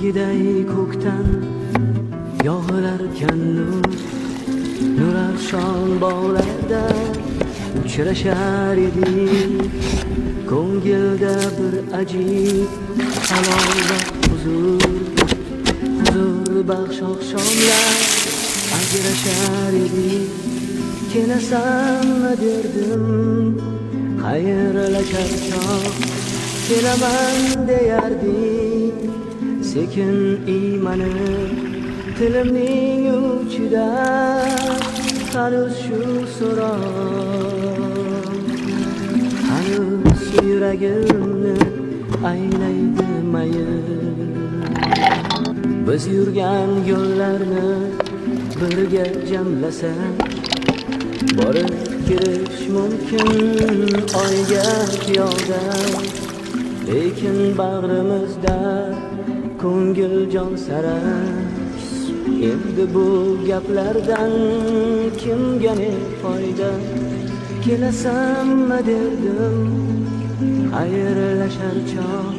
Sevgiday ko'kdan yog'ilarkan nurafshon bog'larda uchrashar edik. Ko'ngilda bir ajib halovat huzur baxsh oqshomlar ajrashar edik. Kelasanmi derdim xayrlashar chog', kelaman deyarding sekin iymanib tilimning uchida. Hanuz shu so'roq, hanuz yuragimni aylaydi mayil. Biz yurgan yo'llarni birga jamlasak borib kirish mumkin oyga piyoda. Lekin bag'rimizda ko'ngil jon sara. Endi bu gaplardan kimga ne foyda? Kelasanmi derdim xayrlashar chog',